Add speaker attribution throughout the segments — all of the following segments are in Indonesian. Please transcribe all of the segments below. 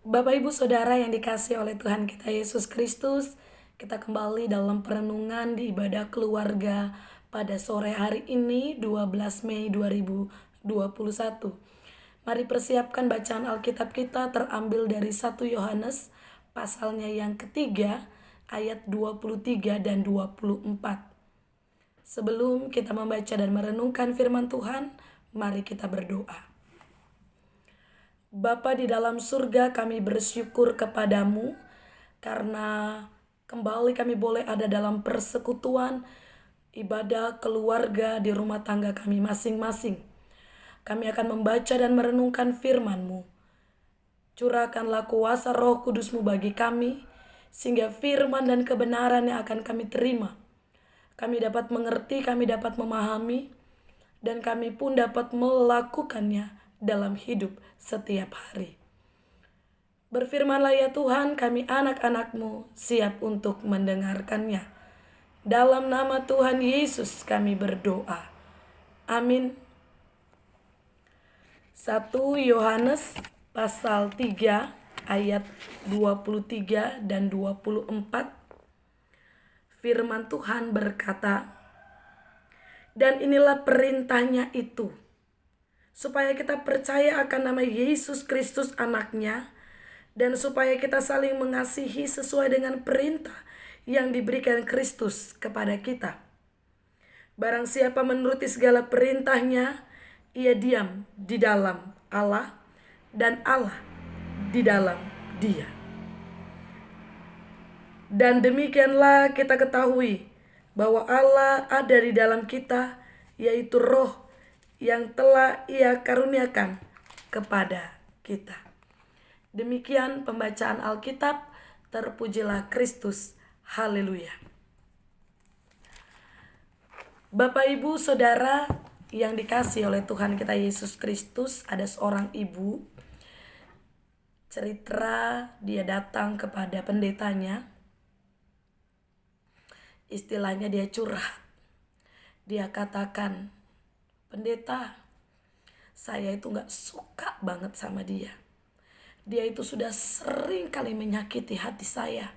Speaker 1: Bapak Ibu Saudara yang dikasihi oleh Tuhan kita Yesus Kristus, kita kembali dalam perenungan di ibadah keluarga pada sore hari ini 12 Mei 2021. Mari persiapkan bacaan Alkitab kita terambil dari 1 Yohanes pasalnya yang ketiga ayat 23 dan 24. Sebelum kita membaca dan merenungkan firman Tuhan, mari kita berdoa. Bapa di dalam surga, kami bersyukur kepadamu karena kembali kami boleh ada dalam persekutuan ibadah keluarga di rumah tangga kami masing-masing. Kami akan membaca dan merenungkan firman-Mu. Curahkanlah kuasa Roh Kudus-Mu bagi kami, sehingga firman dan kebenaran yang akan kami terima, kami dapat mengerti, kami dapat memahami, dan kami pun dapat melakukannya dalam hidup setiap hari. Berfirmanlah ya Tuhan, kami anak-anak-Mu siap untuk mendengarkannya. Dalam nama Tuhan Yesus kami berdoa. Amin. 1 Yohanes pasal 3 ayat 23 dan 24. Firman Tuhan berkata, "Dan inilah perintahnya itu, supaya kita percaya akan nama Yesus Kristus anaknya, dan supaya kita saling mengasihi sesuai dengan perintah yang diberikan Kristus kepada kita. Barang siapa menuruti segala perintahnya, ia diam di dalam Allah, dan Allah di dalam dia. Dan demikianlah kita ketahui bahwa Allah ada di dalam kita, yaitu Roh yang telah Ia karuniakan kepada kita." Demikian pembacaan Alkitab. Terpujilah Kristus. Haleluya. Bapak, Ibu, Saudara yang dikasihi oleh Tuhan kita Yesus Kristus, ada seorang ibu. Cerita dia datang kepada pendetanya. Istilahnya dia curhat. Dia katakan, "Pendeta, saya itu gak suka banget sama dia. Dia itu sudah sering kali menyakiti hati saya.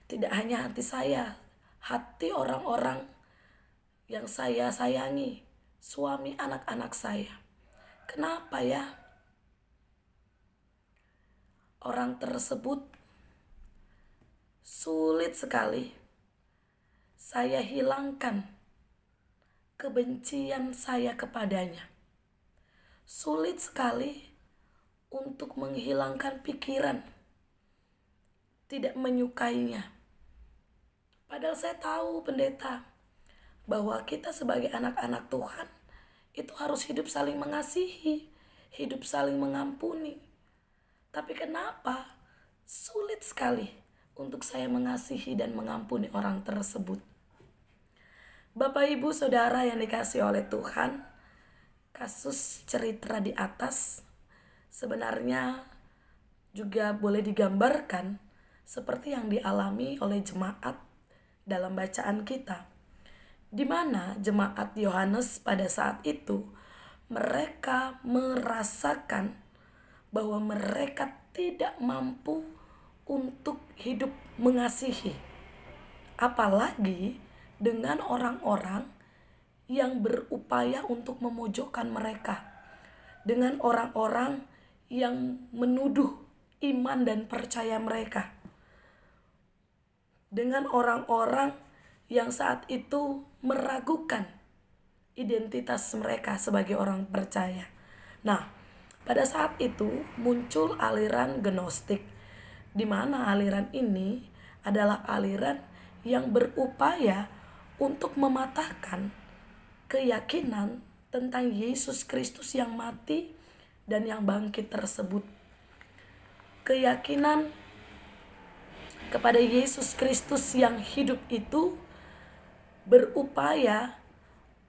Speaker 1: Tidak hanya hati saya, hati orang-orang yang saya sayangi, suami anak-anak saya. Kenapa ya? Orang tersebut sulit sekali saya hilangkan kebencian saya kepadanya. Sulit sekali untuk menghilangkan pikiran tidak menyukainya. Padahal saya tahu, pendeta, bahwa kita sebagai anak-anak Tuhan itu harus hidup saling mengasihi, hidup saling mengampuni. Tapi kenapa sulit sekali untuk saya mengasihi dan mengampuni orang tersebut?" Bapak, Ibu, Saudara yang dikasihi oleh Tuhan, kasus cerita di atas sebenarnya juga boleh digambarkan seperti yang dialami oleh jemaat dalam bacaan kita, di mana jemaat Yohanes pada saat itu mereka merasakan bahwa mereka tidak mampu untuk hidup mengasihi, apalagi dengan orang-orang yang berupaya untuk memojokkan mereka, dengan orang-orang yang menuduh iman dan percaya mereka, dengan orang-orang yang saat itu meragukan identitas mereka sebagai orang percaya. Nah, pada saat itu muncul aliran Gnostik, di mana aliran ini adalah aliran yang berupaya untuk mematahkan keyakinan tentang Yesus Kristus yang mati dan yang bangkit tersebut. Keyakinan kepada Yesus Kristus yang hidup itu berupaya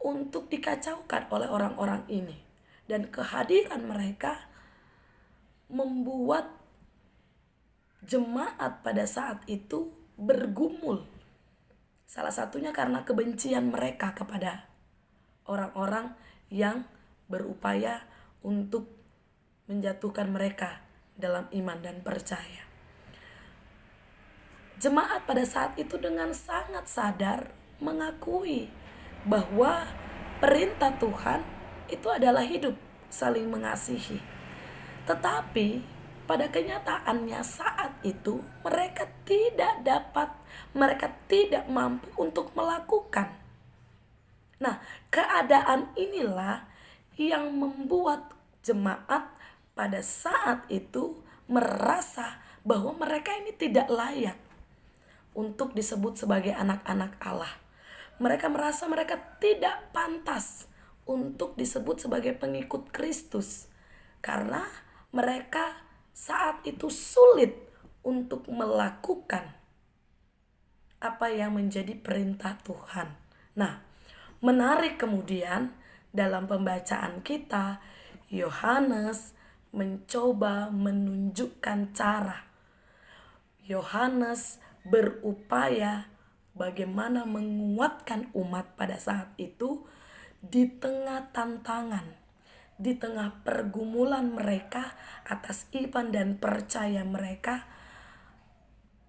Speaker 1: untuk dikacaukan oleh orang-orang ini. Dan kehadiran mereka membuat jemaat pada saat itu bergumul. Salah satunya karena kebencian mereka kepada orang-orang yang berupaya untuk menjatuhkan mereka dalam iman dan percaya. Jemaat pada saat itu dengan sangat sadar mengakui bahwa perintah Tuhan itu adalah hidup, saling mengasihi. Tetapi pada kenyataannya saat itu mereka tidak mampu untuk melakukan. Nah, keadaan inilah yang membuat jemaat pada saat itu merasa bahwa mereka ini tidak layak untuk disebut sebagai anak-anak Allah. Mereka merasa mereka tidak pantas untuk disebut sebagai pengikut Kristus karena mereka saat itu sulit untuk melakukan apa yang menjadi perintah Tuhan. Nah, menarik kemudian dalam pembacaan kita, Yohanes mencoba menunjukkan cara. Yohanes berupaya bagaimana menguatkan umat pada saat itu di tengah tantangan, di tengah pergumulan mereka atas iman dan percaya mereka.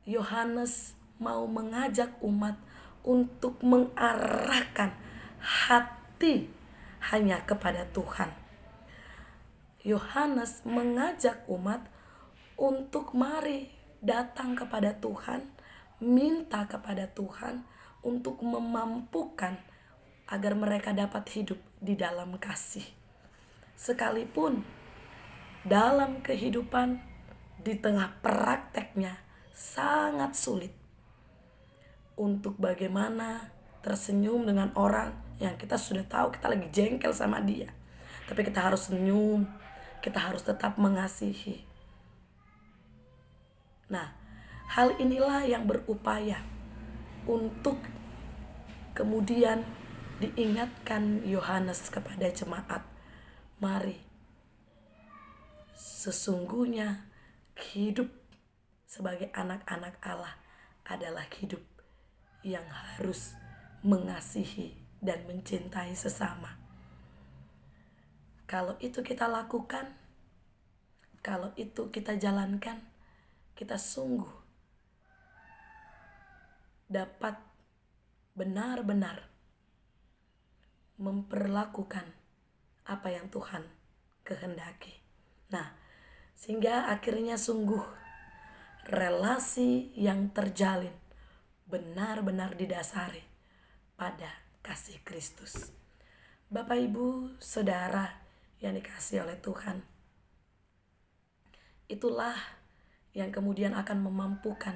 Speaker 1: Yohanes mau mengajak umat untuk mengarahkan hati hanya kepada Tuhan. Yohanes mengajak umat untuk mari datang kepada Tuhan, minta kepada Tuhan untuk memampukan agar mereka dapat hidup di dalam kasih. Sekalipun dalam kehidupan di tengah prakteknya sangat sulit untuk bagaimana tersenyum dengan orang yang kita sudah tahu kita lagi jengkel sama dia. Tapi kita harus senyum, kita harus tetap mengasihi. Nah, hal inilah yang berupaya untuk kemudian diingatkan Yohanes kepada jemaat. Mari, sesungguhnya hidup sebagai anak-anak Allah adalah hidup yang harus mengasihi dan mencintai sesama. Kalau itu kita lakukan, kalau itu kita jalankan, kita sungguh dapat benar-benar memperlakukan apa yang Tuhan kehendaki. Nah, sehingga akhirnya sungguh relasi yang terjalin benar-benar didasari pada kasih Kristus. Bapak, Ibu, Saudara yang dikasihi oleh Tuhan, itulah yang kemudian akan memampukan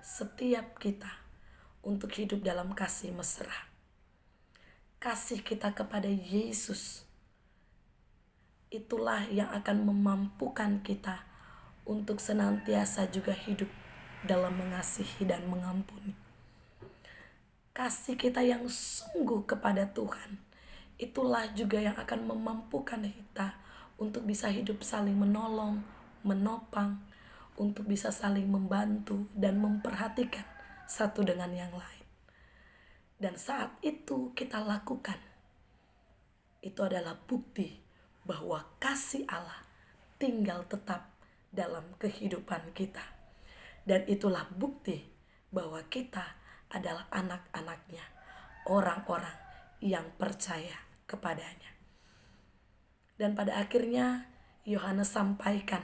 Speaker 1: setiap kita untuk hidup dalam kasih mesra. Kasih kita kepada Yesus, itulah yang akan memampukan kita untuk senantiasa juga hidup dalam mengasihi dan mengampuni. Kasih kita yang sungguh kepada Tuhan, itulah juga yang akan memampukan kita untuk bisa hidup saling menolong, menopang, untuk bisa saling membantu dan memperhatikan satu dengan yang lain. Dan saat itu kita lakukan, itu adalah bukti bahwa kasih Allah tinggal tetap dalam kehidupan kita. Dan itulah bukti bahwa kita adalah anak-anaknya, orang-orang yang percaya kepadanya. Dan pada akhirnya Yohanes sampaikan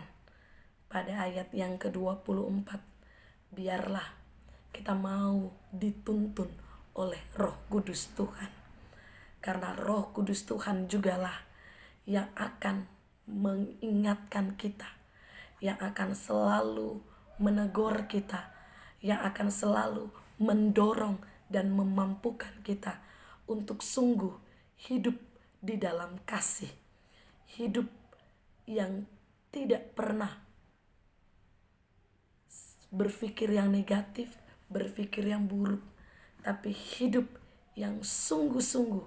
Speaker 1: pada ayat yang ke-24, biarlah kita mau dituntun oleh Roh Kudus Tuhan. Karena Roh Kudus Tuhan jugalah yang akan mengingatkan kita, yang akan selalu menegur kita, yang akan selalu mendorong dan memampukan kita untuk sungguh hidup di dalam kasih. Hidup yang tidak pernah berpikir yang negatif, berpikir yang buruk, tapi hidup yang sungguh-sungguh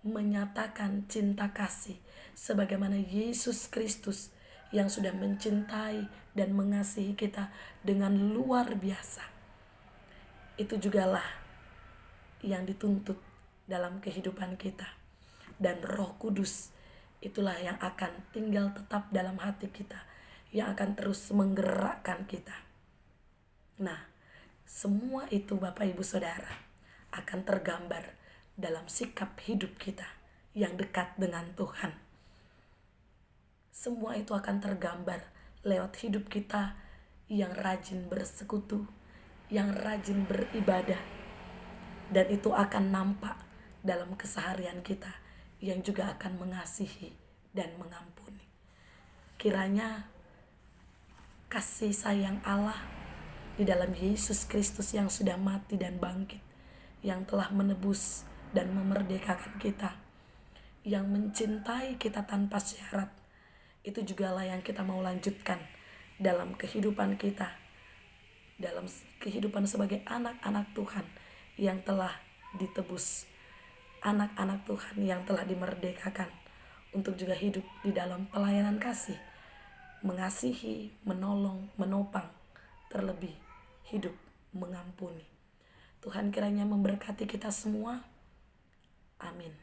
Speaker 1: menyatakan cinta kasih sebagaimana Yesus Kristus yang sudah mencintai dan mengasihi kita dengan luar biasa. Itu jugalah yang dituntut dalam kehidupan kita. Dan Roh Kudus itulah yang akan tinggal tetap dalam hati kita, yang akan terus menggerakkan kita. Nah, semua itu Bapak Ibu Saudara akan tergambar dalam sikap hidup kita yang dekat dengan Tuhan. Semua itu akan tergambar lewat hidup kita yang rajin bersekutu, yang rajin beribadah. Dan itu akan nampak dalam keseharian kita yang juga akan mengasihi dan mengampuni. Kiranya kasih sayang Allah di dalam Yesus Kristus yang sudah mati dan bangkit, yang telah menebus dan memerdekakan kita, yang mencintai kita tanpa syarat, itu jugalah yang kita mau lanjutkan dalam kehidupan kita, dalam kehidupan sebagai anak-anak Tuhan yang telah ditebus, anak-anak Tuhan yang telah dimerdekakan untuk juga hidup di dalam pelayanan kasih, mengasihi, menolong, menopang, terlebih hidup mengampuni. Tuhan kiranya memberkati kita semua. Amin.